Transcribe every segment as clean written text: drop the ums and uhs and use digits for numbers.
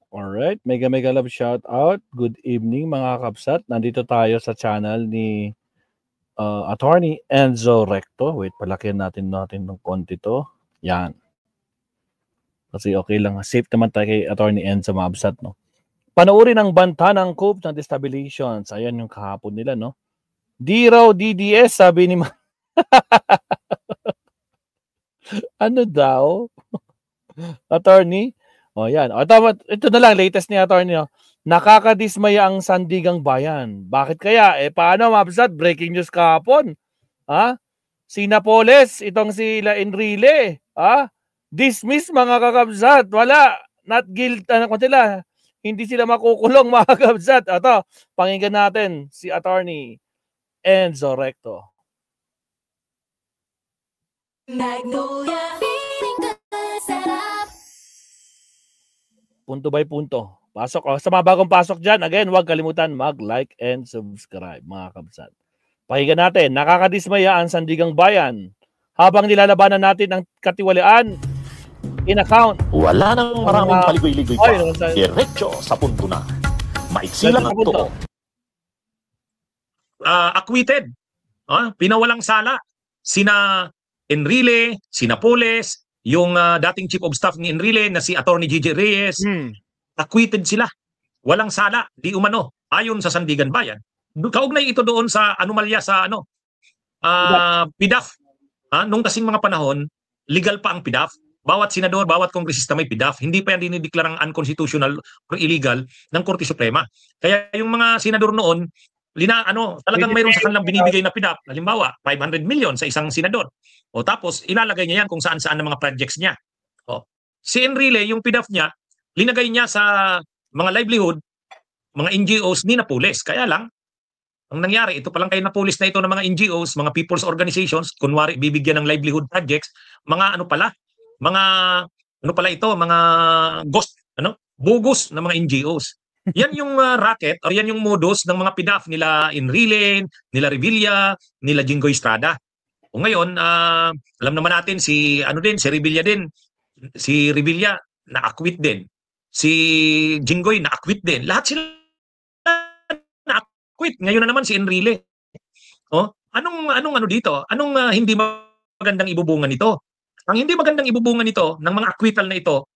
Alright, mega mega love shout out. Good evening mga kapsat. Nandito tayo sa channel ni Attorney Enzo Recto. Wait, palakyan natin ng konti to. Yan. Kasi okay lang. Safe naman tayo kay Attorney Enzo Mabsat, no? Panoorin ang banta ng coup ng destabilizations. Ayan yung kahapon nila, no? Di raw DDS, sabi ni ano daw? Attorney? O yan. O, ito na lang, latest ni Attorney. No? Nakakadismaya ang Sandigang Bayan. Bakit kaya? Paano, Mabsat? Breaking news kahapon. Ha? Si Napoles, itong si La Enrile. Ha? Dismiss mga kakabsat. Wala. Not guilty. Ano sila? Hindi sila makukulong mga kakabsat. Ito, pakinggan natin si Attorney Enzo Recto. Magnolia. Punto by punto. Pasok. Sa mga bagong pasok dyan, again, huwag kalimutan mag-like and subscribe, mga kabsat. Pakinggan natin, nakakadismaya ang Sandigang Bayan habang nilalabanan natin ang katiwalian in account. Wala nang maraming paligoy-ligoy pa. Diretso sa punto na. Maiksi lang ito. Acquitted. Pinawalang sala. Sina Enrile, sina Poles, yung dating chief of staff ni Enrile na si Attorney Gigi Reyes, acquitted sila. Walang sala, di umano, ayon sa Sandigan Bayan. Kaugnay ito doon sa anomalya sa PDAF. Nung kasing mga panahon, legal pa ang PDAF. Bawat senador, bawat kongresista may PDAF. Hindi pa yan dinideklarang unconstitutional or illegal ng Korte Suprema. Kaya yung mga senador noon, talagang mayroon sa kanilang binibigay na PDAF. Halimbawa, 500 million sa isang senador. O tapos, ilalagay niya yan kung saan-saan ng mga projects niya. Si Enrile, yung PDAF niya, linagay niya sa mga livelihood, mga NGOs ni Napoles. Kaya lang, ang nangyari, ito palang kay Napoles na ito ng mga NGOs, mga people's organizations, kunwari bibigyan ng livelihood projects, mga ghost, bogus na mga NGOs. Yan yung racket, or yan yung modus ng mga PDAF nila Enrile, nila Revilla, nila Jinggoy Estrada. O ngayon, alam naman natin si Revilla din. Si Revilla na-acquit din. Si Jinggoy na-acquit din. Lahat sila na-acquit. Ngayon na naman si Enrile. Anong dito? Anong hindi magandang ibubungan nito? Ang hindi magandang ibubungan nito ng mga acquittal na ito,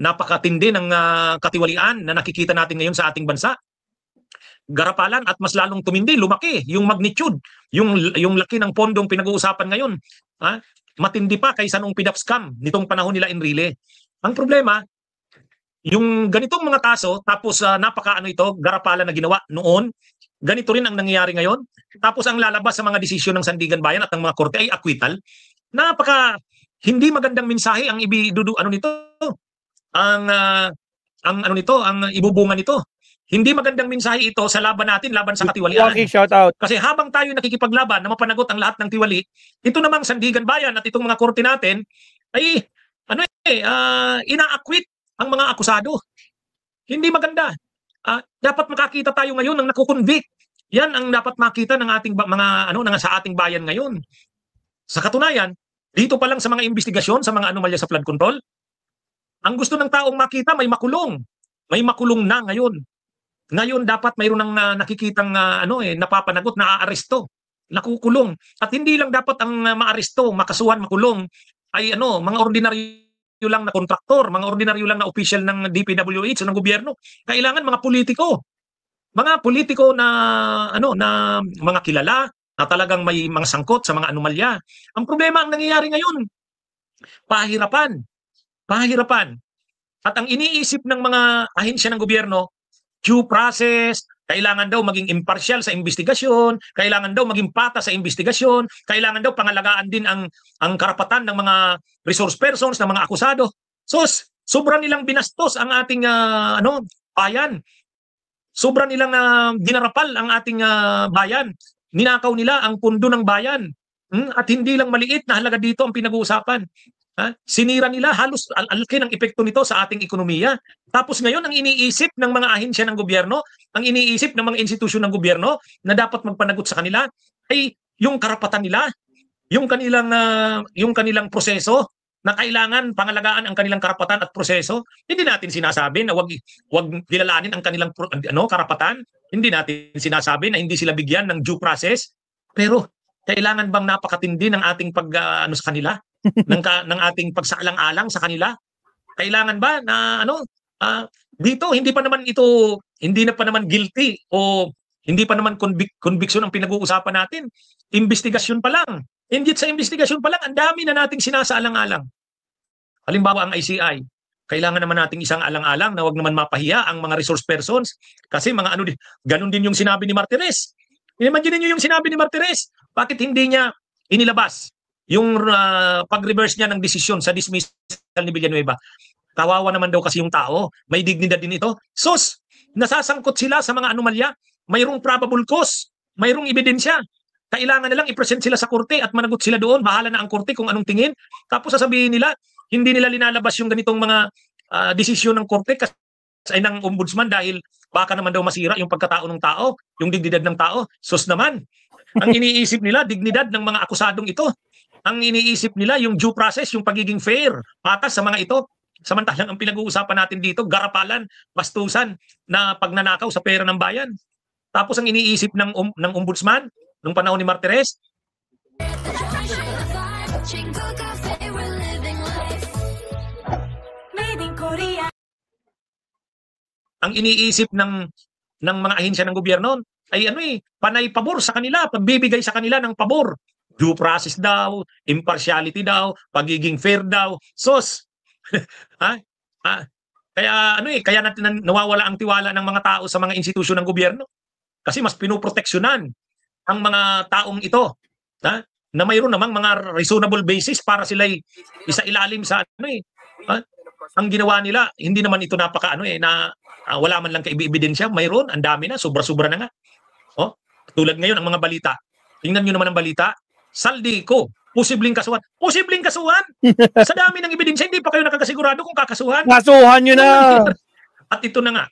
napakatindi ng katiwalian na nakikita natin ngayon sa ating bansa. Garapalan at mas lalong tumindi, lumaki yung magnitude, yung laki ng pondong pinag-uusapan ngayon. Matindi pa kaysa nung PDAF scam nitong panahon nila Enrile. Ang problema, yung ganitong mga kaso, tapos garapalan na ginawa noon, ganito rin ang nangyayari ngayon. Tapos ang lalabas sa mga desisyon ng Sandigan Bayan at ng mga korte ay acquittal. Hindi magandang mensahe ang ang ibubungan nito. Hindi magandang mensahe ito sa laban natin, laban sa katiwalian. Okay, shout out. Kasi habang tayo nakikipaglaban na mapanagot ang lahat ng tiwali, ito namang Sandigan Bayan at itong mga korte natin ay ina-acquit ang mga akusado. Hindi maganda. Dapat makakita tayo ngayon ng nakukonvict. Yan ang dapat makita ng ating sa ating bayan ngayon. Sa katunayan, dito pa lang sa mga investigasyon sa mga anomalya sa flood control, ang gusto ng taong makita may makulong. May makulong na ngayon. Ngayon dapat mayroon ng nakikitang napapanagot, naaaresto, nakukulong. At hindi lang dapat ang maaresto, makasuhan, makulong ay mga ordinaryo lang na kontraktor, mga ordinaryo lang na official ng DPWH o ng gobyerno. Kailangan mga politiko. Mga politiko na mga kilala na talagang may mga sangkot sa mga anomalya. Ang problema ang nangyayari ngayon, pahirapan. At ang iniisip ng mga ahensya ng gobyerno, due process, kailangan daw maging impartial sa investigasyon, kailangan daw maging patas sa investigasyon, kailangan daw pangalagaan din ang karapatan ng mga resource persons, ng mga akusado. So, sobrang nilang binastos ang ating bayan. Sobrang nilang dinarapal ang ating bayan. Ninakaw nila ang pundo ng bayan. At hindi lang maliit na halaga dito ang pinag-uusapan. Sinira nila halos alaki ng epekto nito sa ating ekonomiya. Tapos ngayon ang iniisip ng mga ahensya ng gobyerno, ang iniisip ng mga institusyon ng gobyerno na dapat magpanagot sa kanila ay yung karapatan nila, yung kanilang proseso, na kailangan pangalagaan ang kanilang karapatan at proseso. Hindi natin sinasabi na wag dilalanin ang kanilang karapatan. Hindi natin sinasabi na hindi sila bigyan ng due process. Pero kailangan bang napakatindi ng ating sa kanila? ng ating pagsaalang-alang sa kanila? Kailangan ba na dito hindi pa naman guilty o hindi pa naman conviction ang pinag-uusapan natin. Investigasyon pa lang. Hindi sa investigasyon pa lang, ang dami na nating sinasaalang-alang. Halimbawa ang ICI, kailangan naman nating isang alang-alang na wag naman mapahiya ang mga resource persons kasi ganun din yung sinabi ni Martires. Imagine niyo yung sinabi ni Martires. Bakit hindi niya inilabas yung pag-reverse niya ng desisyon sa dismissal ni Villanueva? Kawawa naman daw kasi yung tao. May dignidad din ito. Sus, nasasangkot sila sa mga anomalya. Mayroong probable cause. Mayroong ebidensya. Kailangan na lang i-present sila sa korte at managot sila doon. Bahala na ang korte kung anong tingin. Tapos sasabihin nila, hindi nila linalabas yung ganitong mga desisyon ng korte kasi ng ombudsman dahil baka naman daw masira yung pagkatao ng tao, yung dignidad ng tao. Sus naman. Ang iniisip nila, dignidad ng mga akusadong ito. Ang iniisip nila, yung due process, yung pagiging fair, patas sa mga ito. Samantalang ang pinag-uusapan natin dito, garapalan, bastusan, na pagnanakaw sa pera ng bayan. Tapos ang iniisip ng ombudsman, nung panahon ni Martires, ang iniisip ng mga ahensya ng gobyerno ay panay pabor sa kanila, pagbibigay sa kanila ng pabor. Due process daw, impartiality daw, pagiging fair daw. Sos, kaya natin nawawala ang tiwala ng mga tao sa mga institusyon ng gobyerno. Kasi mas pinoproteksyonan ang mga taong ito, na mayroon namang mga reasonable basis para sila'y isa-ilalim sa ang ginawa nila, hindi naman ito wala man lang kaibibidensya, mayroon, ang dami na, sobra-sobra na nga. Tulad ngayon ang mga balita. Tingnan niyo naman ang balita, Saldico, posibleng kasuhan. Posibleng kasuhan? Sa dami ng ebidensya, hindi pa kayo nakakasigurado kung kakasuhan. Kasuhan nyo na! At ito na nga,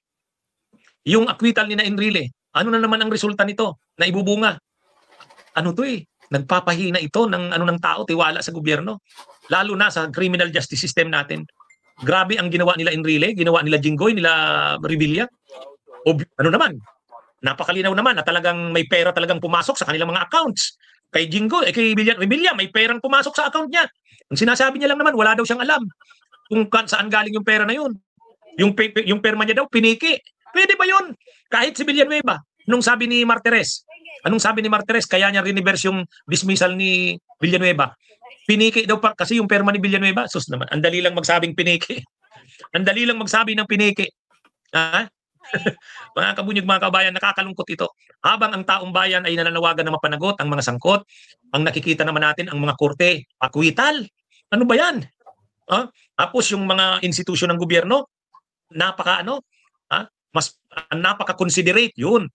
yung acquittal ni na Enrile, ano na naman ang resulta nito na ibubunga? Nagpapahina ito ng tao, tiwala sa gobyerno. Lalo na sa criminal justice system natin. Grabe ang ginawa nila Enrile, ginawa nila Jinggoy, nila Revilla. Napakalinaw naman na talagang may pera talagang pumasok sa kanilang mga accounts. Kay Jinggoy, kay Revilla, may perang pumasok sa account niya. Ang sinasabi niya lang naman, wala daw siyang alam kung saan galing yung pera na yun. Yung perma niya daw, piniki. Pwede ba yun? Kahit si Villanueva, anong sabi ni Martires, kaya niya reverse yung dismissal ni Villanueva. Piniki daw kasi yung perma ni Villanueva. Sus naman, ang dali lang magsabing piniki. Ang dali lang magsabi ng piniki. Mga kabunyog, mga kabayan, nakakalungkot ito. Habang ang taong bayan ay nananawagan na mapanagot ang mga sangkot, ang nakikita naman natin ang mga korte, acquittal. Ano ba yan? Tapos yung mga institusyon ng gobyerno, napaka-considerate yun.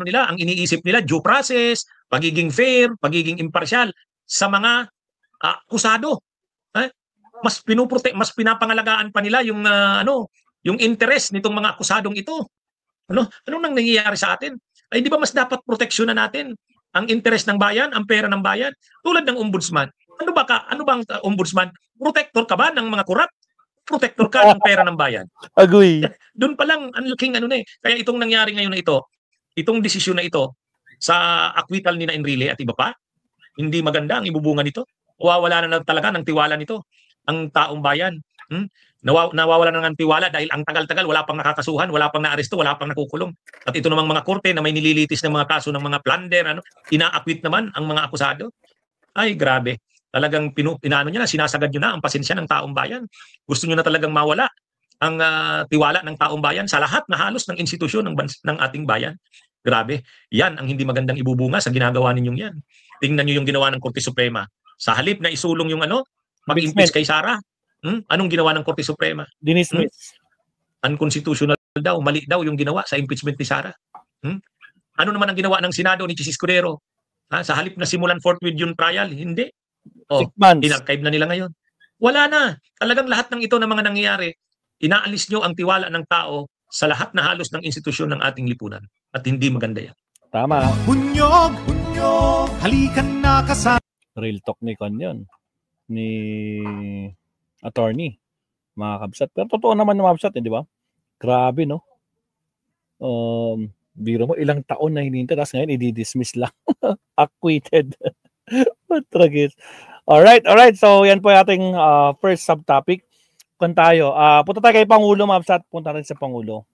Nila, ang iniisip nila, due process, pagiging fair, pagiging impartial sa mga akusado. Mas pinapangalagaan pa nila yung yung interest nitong mga akusadong ito. Anong nangyayari sa atin? Ay di ba mas dapat proteksyonan natin ang interest ng bayan, ang pera ng bayan? Tulad ng ombudsman. Ano bang ombudsman? Protector ka ba ng mga korap? Protector ka ng pera ng bayan. Agree. Doon pa lang ang laking Kaya itong nangyari ngayon na ito, itong desisyon na ito sa acquittal ni na Enrile at iba pa, hindi maganda ang ibubunga nito. Nawawala na talaga ng tiwala nito ang taong bayan. Nawawala na ng tiwala dahil ang tagal-tagal, wala pang nakakasuhan, wala pang naaresto, wala pang nakukulong. At ito namang mga korte na may nililitis ng mga kaso ng mga plunder, ina-acquit naman ang mga akusado. Ay, grabe. Talagang sinasagad nyo na ang pasensya ng taong bayan. Gusto nyo na talagang mawala ang tiwala ng taong bayan sa lahat na halos ng institusyon ng ating bayan. Grabe. Yan ang hindi magandang ibubunga sa ginagawa ninyong yan. Tingnan nyo yung ginawa ng Korte Suprema. Sa halip na isulong yung mag-impeach kay Sara, anong ginawa ng Korte Suprema? Dinismiss. Unconstitutional daw, mali daw yung ginawa sa impeachment ni Sara. Ano naman ang ginawa ng Senado ni Chis Escudero? Sa halip na simulan forthwith yung trial, hindi. 6 months. In-archive na nila ngayon. Wala na. Talagang lahat ng ito na mga nangyayari, inaalis nyo ang tiwala ng tao sa lahat na halos ng institusyon ng ating lipunan. At hindi maganda yan. Tama. Bunyog, halikan na kasama. Real talk ni Con yun. ni attorney, mga kabsat. Pero totoo naman na mga kabsat, di ba? Grabe, no? Biro mo, ilang taon na hinihintay, tapos ngayon, i-dismiss lang. Acquitted. Tragis. Alright. So, yan po yung ating first subtopic. Kung tayo, punta tayo kay Pangulo, mga kabsat. Punta rin sa Pangulo.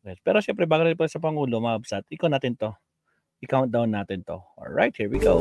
Pero syempre, bago rin po sa Pangulo, mga kabsat, i-countdown natin to. Alright, here we go.